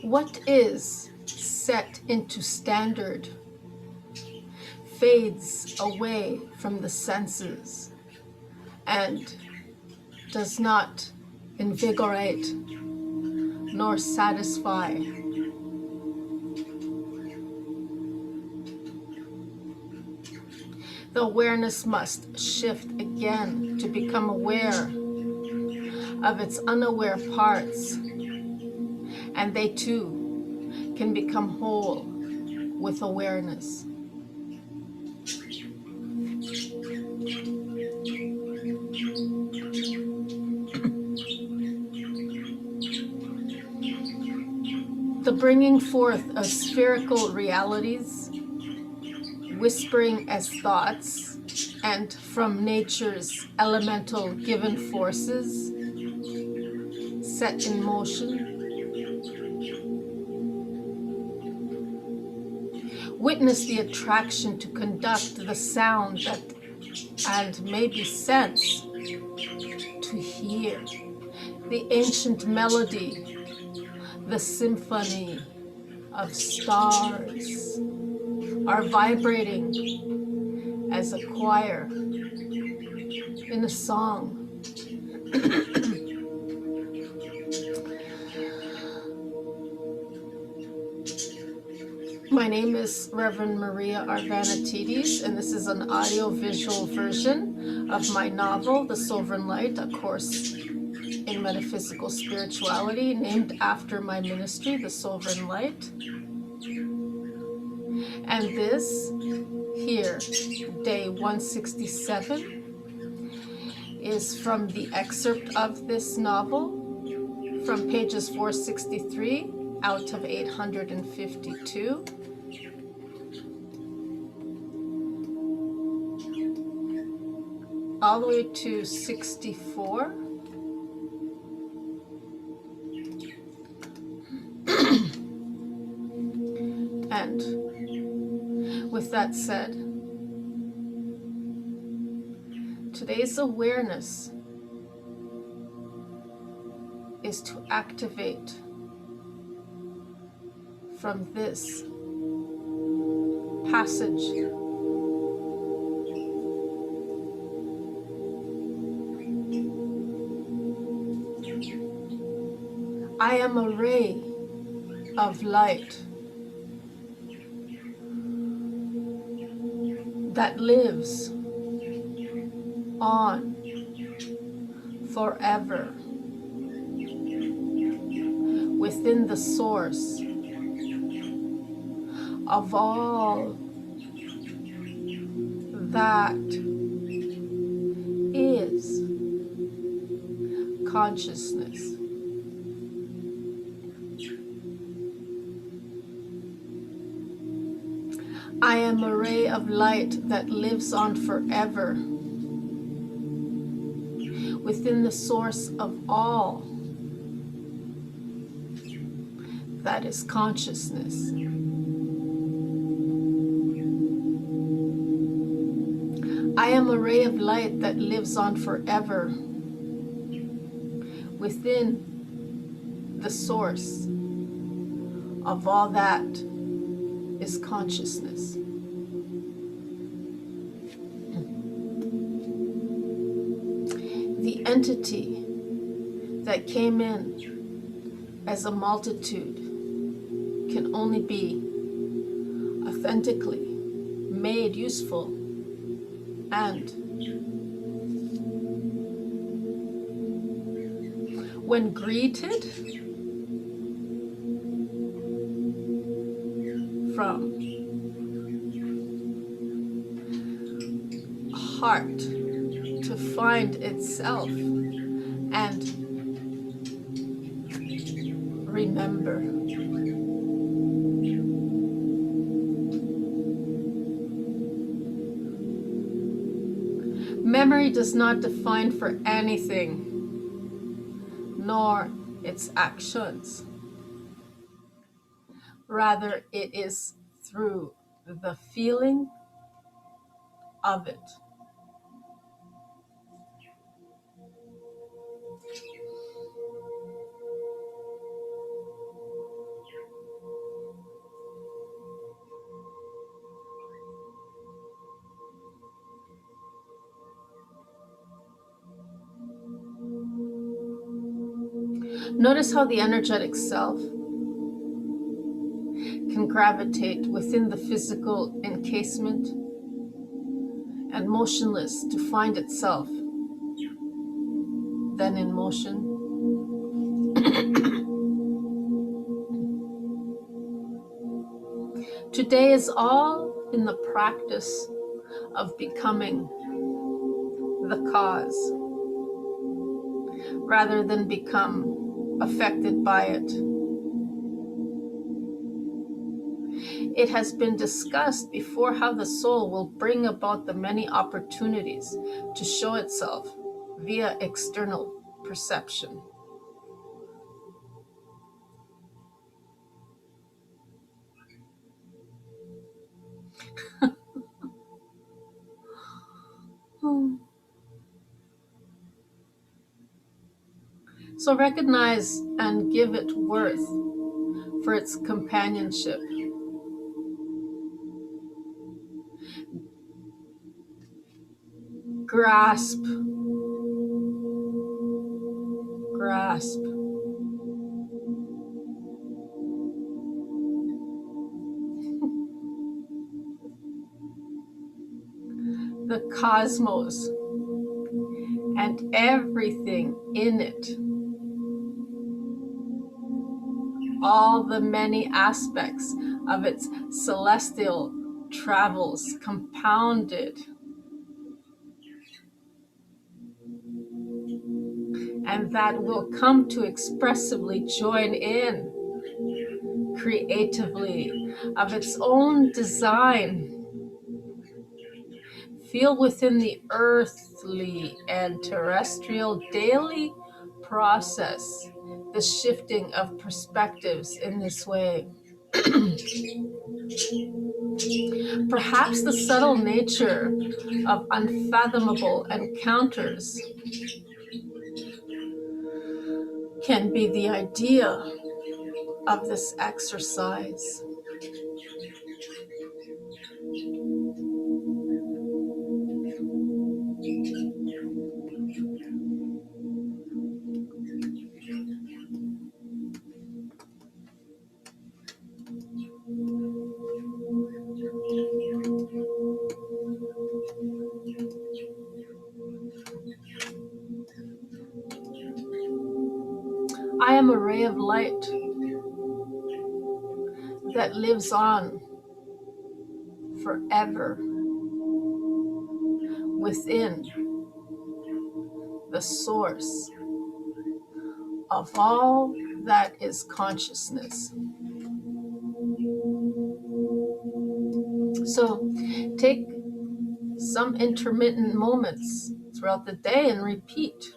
What is set into standard fades away from the senses and does not invigorate nor satisfy. The awareness must shift again to become aware of its unaware parts, and they too can become whole with awareness. The bringing forth of spherical realities, whispering as thoughts, and from nature's elemental given forces set in motion. Witness the attraction to conduct the sound that, and maybe sense, to hear the ancient melody, the symphony of stars are vibrating as a choir in a song. My name is Reverend Maria Arvanitidis, and this is an audio-visual version of my novel, TheSovereignLight, A Course in Metaphysical Spirituality, named after my ministry, The Sovereign Light. And this here, Day 167, is from the excerpt of this novel from pages 463 out of 852. All the way to 64. And with that said, today's awareness is to activate from this passage. I am a ray of light that lives on forever within the source of all that is consciousness. I am a ray of light that lives on forever within the source of all that is consciousness. I am a ray of light that lives on forever within the source of all that is consciousness. The entity that came in as a multitude can only be authentically made useful and when greeted from heart to find itself and remember. Memory does not define for anything, nor its actions. Rather, it is through the feeling of it. Notice how the energetic self can gravitate within the physical encasement and motionless to find itself then in motion. Today is all in the practice of becoming the cause rather than become affected by it. It has been discussed before how the soul will bring about the many opportunities to show itself via external perception. So recognize and give it worth for its companionship. Grasp the cosmos and everything in it, all the many aspects of its celestial travels compounded, and that will come to expressively join in creatively of its own design. Feel within the earthly and terrestrial daily process the shifting of perspectives in this way. Perhaps the subtle nature of unfathomable encounters can be the idea of this exercise. I am a ray of light that lives on forever within the source of all that is consciousness. So take some intermittent moments throughout the day and repeat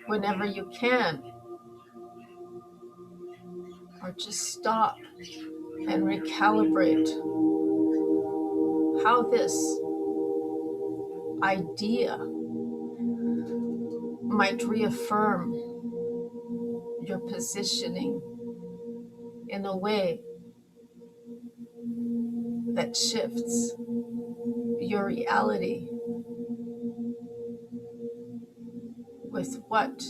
whenever you can, or just stop and recalibrate how this idea might reaffirm your positioning in a way that shifts your reality with what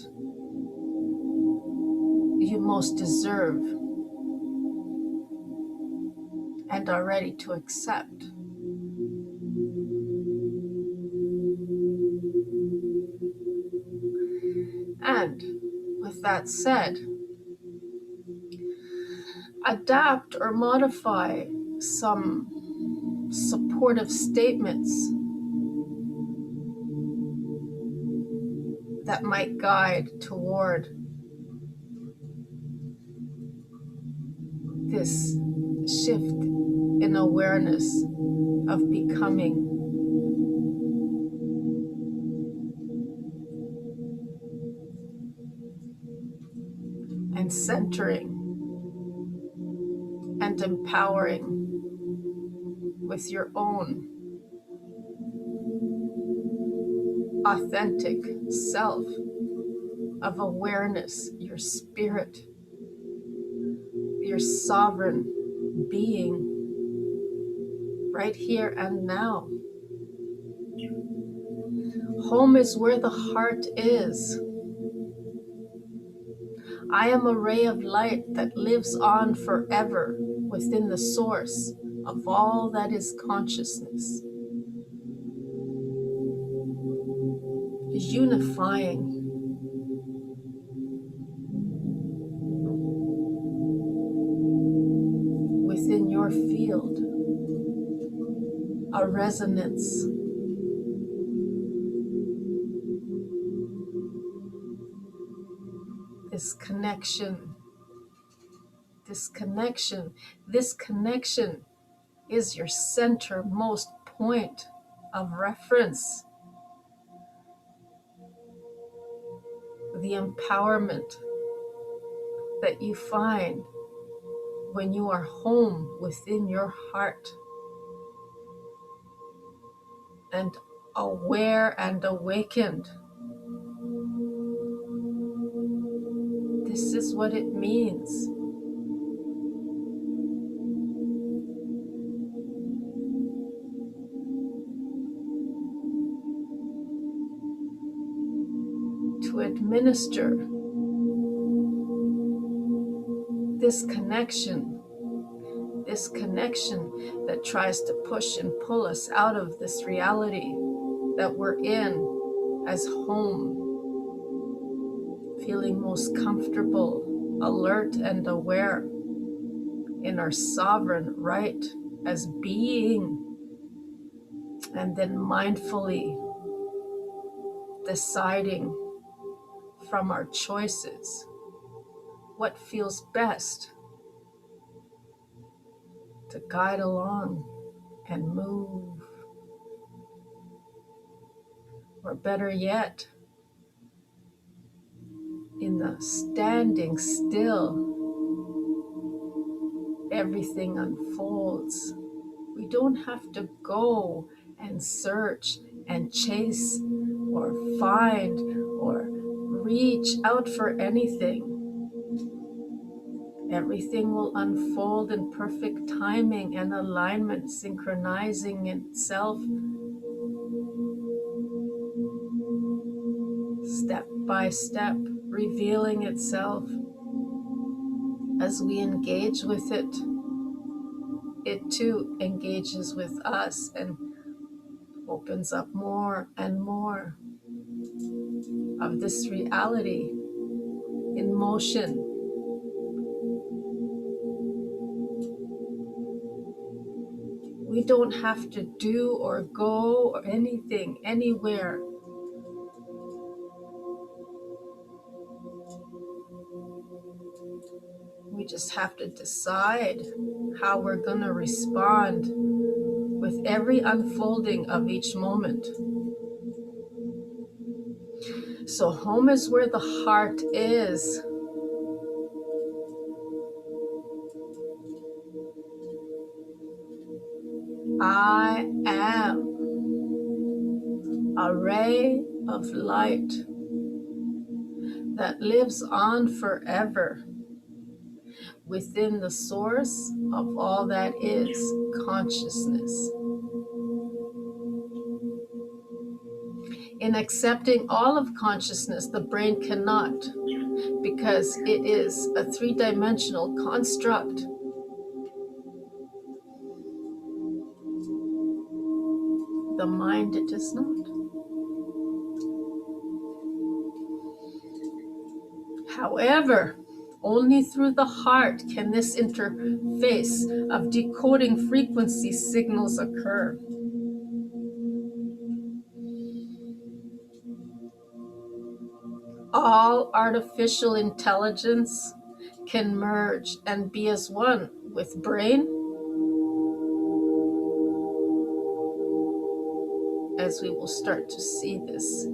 you most deserve and are ready to accept. And with that said, adapt or modify some supportive statements that might guide toward this shift in awareness of becoming. And centering and empowering with your own authentic self of awareness, your spirit, your sovereign being, right here and now. Home is where the heart is. I am a ray of light that lives on forever within the source of all that is consciousness, unifying within your field a resonance, this connection, this connection, this connection is your centermost point of reference, the empowerment that you find when you are home within your heart and aware and awakened. This is what it means to administer this connection that tries to push and pull us out of this reality that we're in as home, feeling most comfortable, alert, and aware in our sovereign right as being, and then mindfully deciding from our choices what feels best to guide along and move, or better yet, in the standing still, everything unfolds. We don't have to go and search and chase or find or reach out for anything. Everything will unfold in perfect timing and alignment, synchronizing itself step by step, revealing itself as we engage with it. It too engages with us and opens up more and more of this reality in motion. We don't have to do or go or anything, anywhere. We just have to decide how we're going to respond with every unfolding of each moment. So home is where the heart is. I am a ray of light that lives on forever within the source of all that is consciousness. In accepting all of consciousness, the brain cannot, because it is a three-dimensional construct. The mind, it does not. However, only through the heart can this interface of decoding frequency signals occur. All artificial intelligence can merge and be as one with brain, as we will start to see this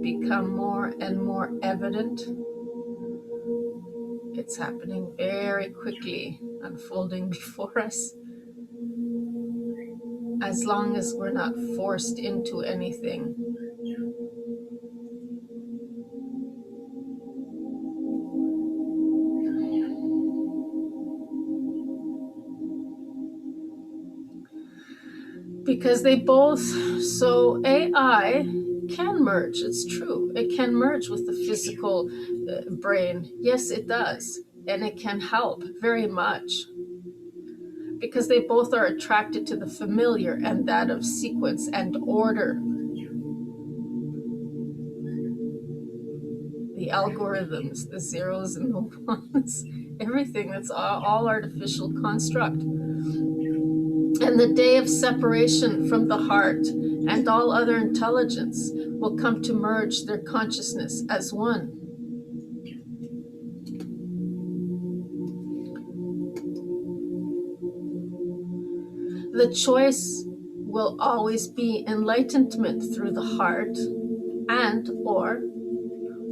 become more and more evident. It's happening very quickly, unfolding before us, as long as we're not forced into anything. Because they both, so AI can merge. It's true. It can merge with the physical brain. Yes, it does. And it can help very much because they both are attracted to the familiar and that of sequence and order. The algorithms, the zeros and the ones, everything that's all artificial construct. And the day of separation from the heart and all other intelligence will come to merge their consciousness as one. The choice will always be enlightenment through the heart and or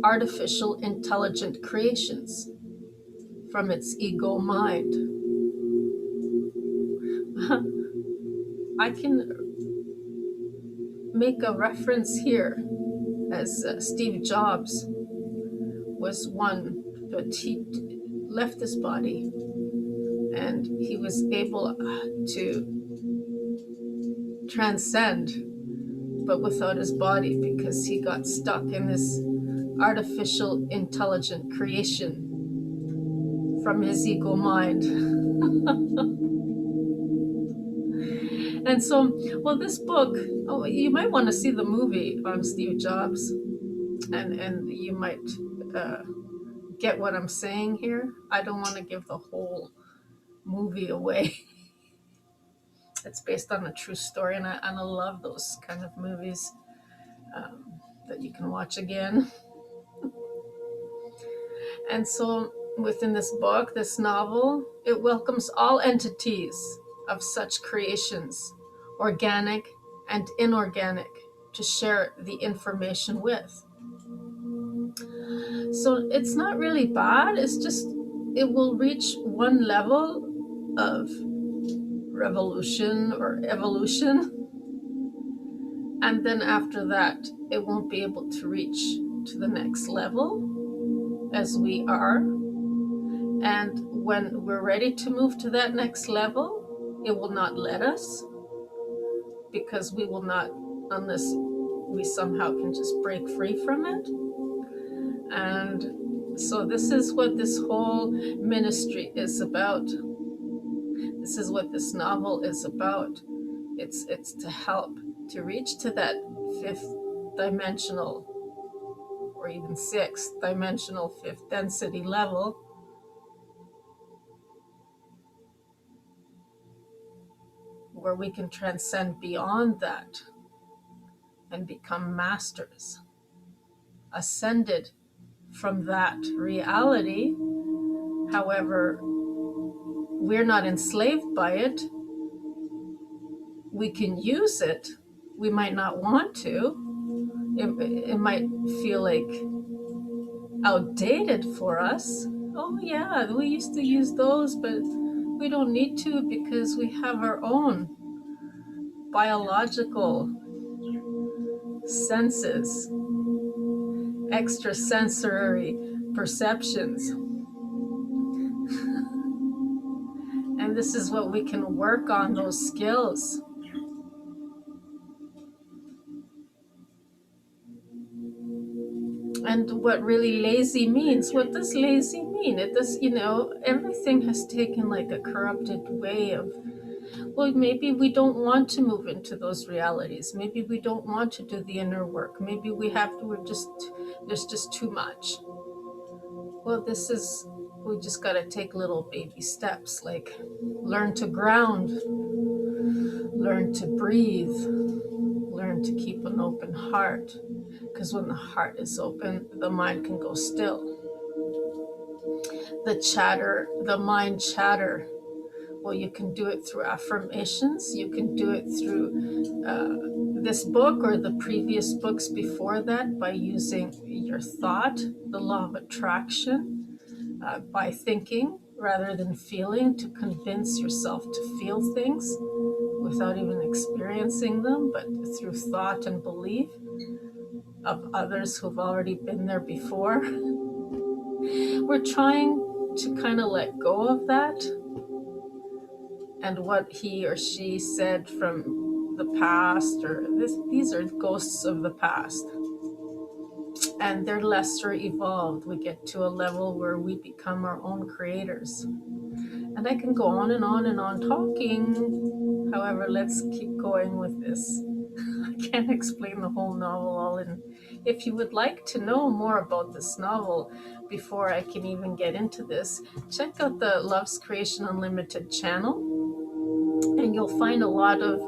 artificial intelligent creations from its ego mind. I can make a reference here as Steve Jobs was one, but he left this body and he was able to transcend, but without his body, because he got stuck in this artificial intelligent creation from his ego mind. And so, well, this book, you might want to see the movie on Steve Jobs, and you might get what I'm saying here. I don't want to give the whole movie away. It's based on a true story, and I love those kind of movies that you can watch again. And so within this book, this novel, it welcomes all entities of such creations, organic and inorganic, to share the information with. So it's not really bad, it's just it will reach one level of revolution or evolution, and then after that it won't be able to reach to the next level as we are. And when we're ready to move to that next level, it will not let us, because we will not, unless we somehow can just break free from it. And so this is what this whole ministry is about. This is what this novel is about. It's to help to reach to that fifth dimensional, or even sixth dimensional, fifth density level, where we can transcend beyond that and become masters, ascended from that reality. However, we're not enslaved by it. We can use it. We might not want to. It might feel like outdated for us. Oh yeah, we used to use those, but we don't need to, because we have our own biological senses, extrasensory perceptions. And this is what we can work on, those skills. And what really lazy means, what does lazy mean? It does, everything has taken like a corrupted way of, well, maybe we don't want to move into those realities. Maybe we don't want to do the inner work. Maybe there's just too much. Well, we just got to take little baby steps, like learn to ground, learn to breathe, learn to keep an open heart. Because when the heart is open, the mind can go still. The mind chatter. Well, you can do it through affirmations. You can do it through this book or the previous books before that, by using your thought, the law of attraction, by thinking rather than feeling, to convince yourself to feel things without even experiencing them, but through thought and belief of others who've already been there before. We're trying to kind of let go of that, and what he or she said from the past, or these are ghosts of the past, and they're lesser evolved. We get to a level where we become our own creators. And I can go on and on and on talking. However, let's keep going with this. I can't explain the whole novel all in. If you would like to know more about this novel before I can even get into this, check out the Love's Creation Unlimited channel, and you'll find a lot of,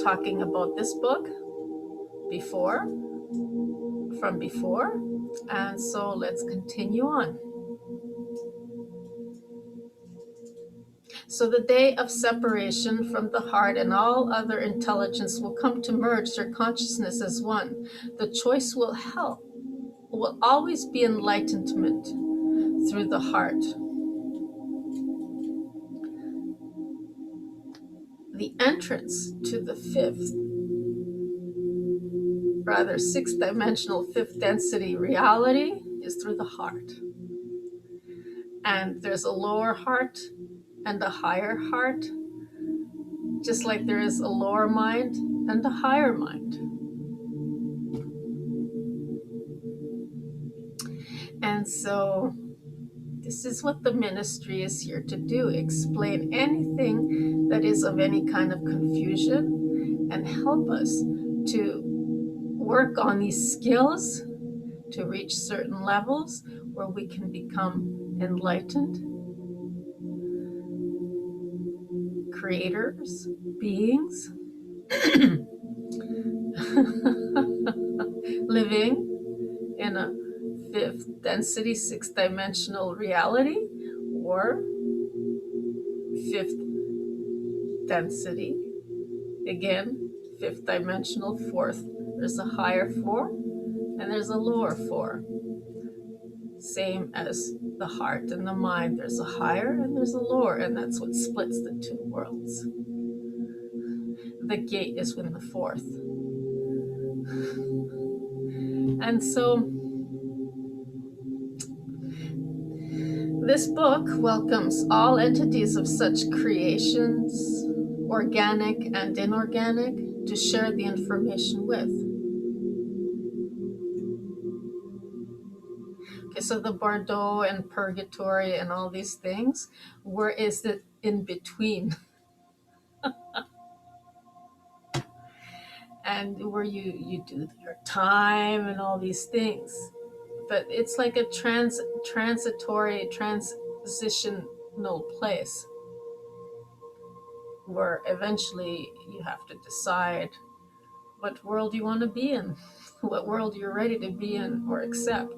talking about this book from before. And so let's continue on. So the day of separation from the heart and all other intelligence will come to merge their consciousness as one. The choice will always be enlightenment through the heart. The entrance to the sixth dimensional, fifth density reality is through the heart. And there's a lower heart and a higher heart, just like there is a lower mind and a higher mind. And so this is what the ministry is here to do: explain anything that is of any kind of confusion and help us to work on these skills to reach certain levels where we can become enlightened creators, beings, living in a fifth density, sixth dimensional reality, or fifth density, again, fifth dimensional, fourth. There's a higher four and there's a lower four. Same as the heart and the mind. There's a higher and there's a lower, and that's what splits the two worlds. The gate is in the fourth. And so this book welcomes all entities of such creations, organic and inorganic, to share the information with. Okay, so the Bardo and purgatory and all these things, where is it in between? And where you do your time and all these things. But it's like a transitory, transitional place where eventually you have to decide what world you want to be in, what world you're ready to be in or accept.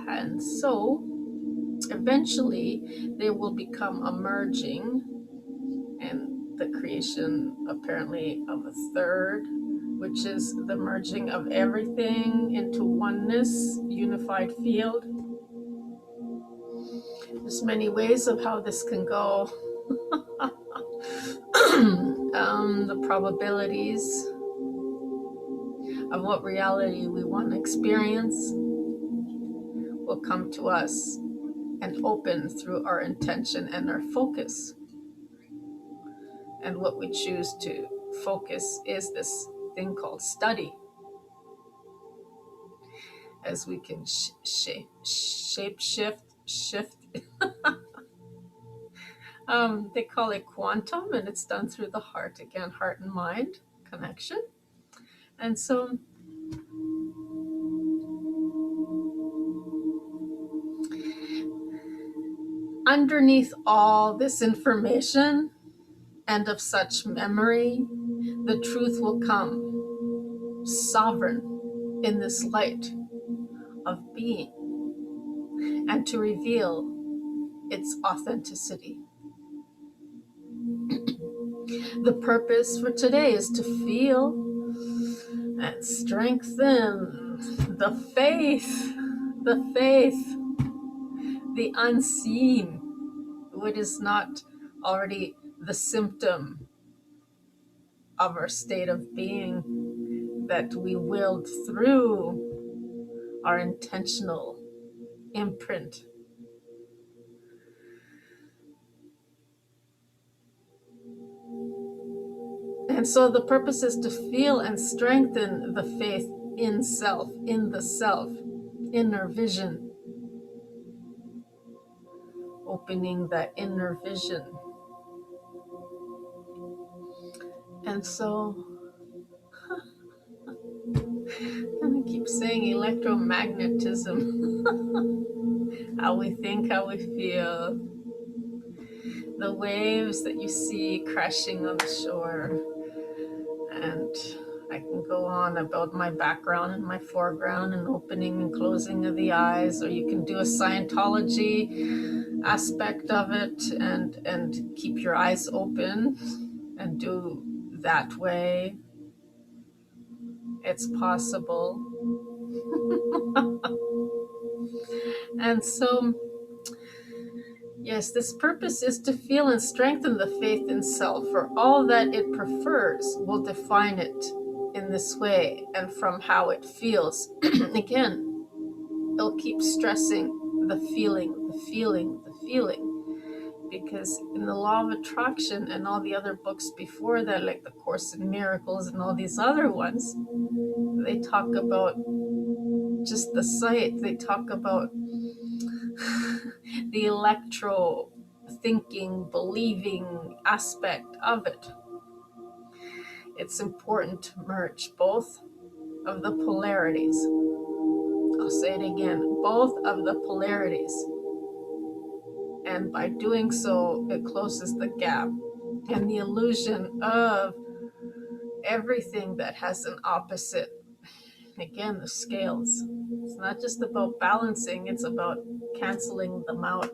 And so eventually there will become a merging and the creation apparently of a third, which is the merging of everything into oneness, unified field. There's many ways of how this can go. The probabilities of what reality we want to experience will come to us and open through our intention and our focus. And what we choose to focus is this thing called study, as we can shift. They call it quantum, and it's done through the heart. Again, heart and mind connection. And so underneath all this information and of such memory, the truth will come sovereign in this light of being, and to reveal its authenticity. The purpose for today is to feel and strengthen the faith, the unseen, what is not already the symptom of our state of being that we willed through our intentional imprint. And so the purpose is to feel and strengthen the faith in self, in the self, inner vision, opening that inner vision. And so I'm going to keep saying electromagnetism, how we think, how we feel, the waves that you see crashing on the shore. And I can go on about my background and my foreground and opening and closing of the eyes, or you can do a Scientology aspect of it and keep your eyes open and do that way. It's possible. And so, yes, this purpose is to feel and strengthen the faith in self, for all that it prefers will define it in this way and from how it feels. Again, it'll keep stressing the feeling, the feeling, the feeling. Because in the Law of Attraction and all the other books before that, like the Course in Miracles and all these other ones, they talk about just the sight. They talk about the electro thinking, believing aspect of it. It's important to merge both of the polarities. I'll say it again, both of the polarities. And by doing so, it closes the gap and the illusion of everything that has an opposite. Again, the scales. It's not just about balancing, it's about canceling them out.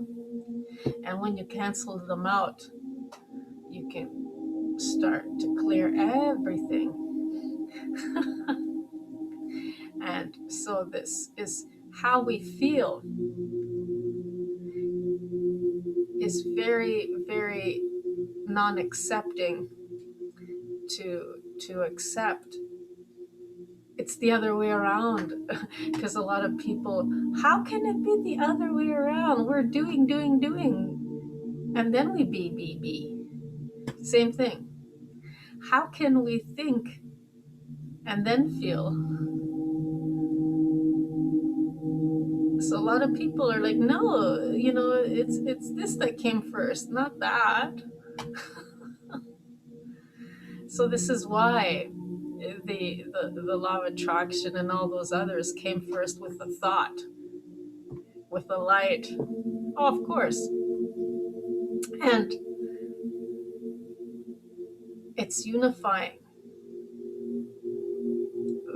And when you cancel them out, you can start to clear everything. And so this is how we feel is very, very non-accepting to accept. It's the other way around, because a lot of people, how can it be the other way around? We're doing, and then we be. Same thing. How can we think and then feel? So a lot of people are like, no, it's this that came first, not that. So this is why the law of attraction and all those others came first with the thought, with the light. Oh, of course. And it's unifying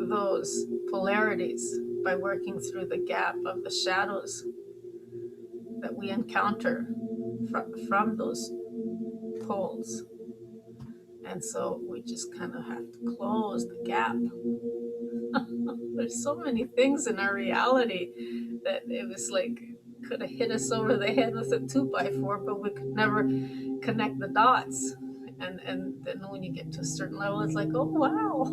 those polarities by working through the gap of the shadows that we encounter from those poles. And so we just kind of have to close the gap. There's so many things in our reality that it was like could have hit us over the head with a 2x4, but we could never connect the dots. And then when you get to a certain level, it's like, oh wow,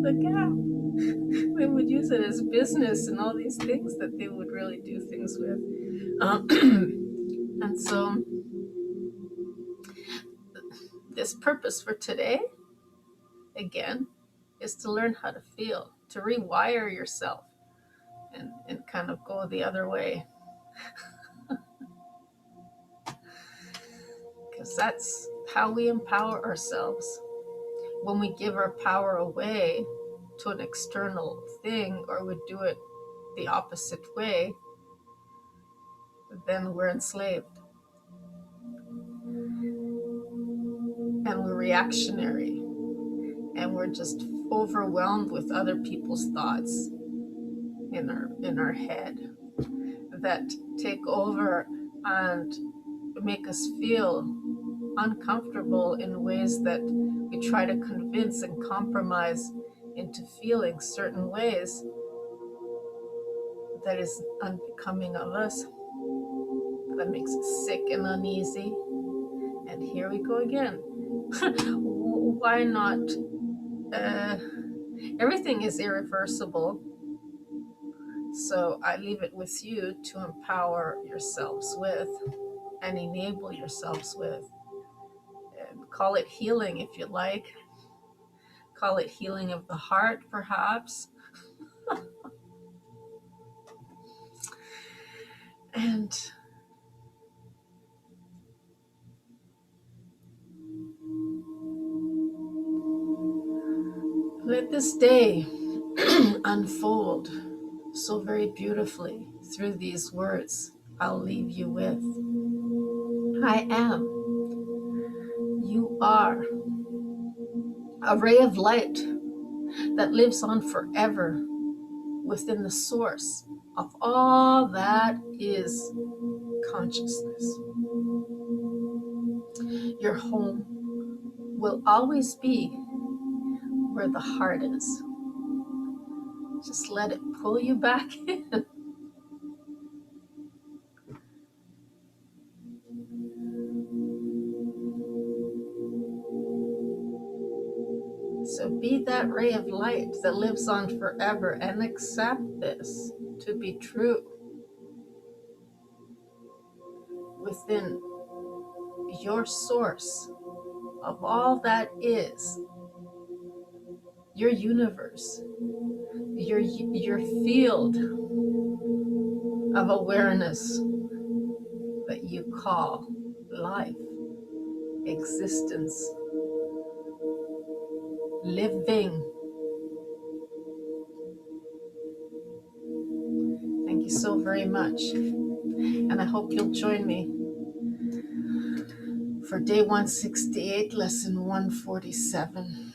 the gap. We would use it as business and all these things that they would really do things with. And so this purpose for today, again, is to learn how to feel, to rewire yourself and kind of go the other way. Because that's how we empower ourselves. When we give our power away to an external thing, or we do it the opposite way, then we're enslaved. And we're reactionary. And we're just overwhelmed with other people's thoughts in our head that take over and make us feel uncomfortable in ways that we try to convince and compromise into feeling certain ways that is unbecoming of us, that makes us sick and uneasy. And here we go again. Why not? Everything is irreversible. So I leave it with you to empower yourselves with and enable yourselves with and Call it healing if you like. Call it healing of the heart, perhaps. And let this day unfold so very beautifully through these words I'll leave you with. I am. You are a ray of light that lives on forever within the source of all that is consciousness. Your home will always be where the heart is. Just let it pull you back in. So be that ray of light that lives on forever and accept this to be true within your source of all that is, your universe, your field of awareness that you call life, existence, living. Thank you so very much. And I hope you'll join me for day 168, lesson 147.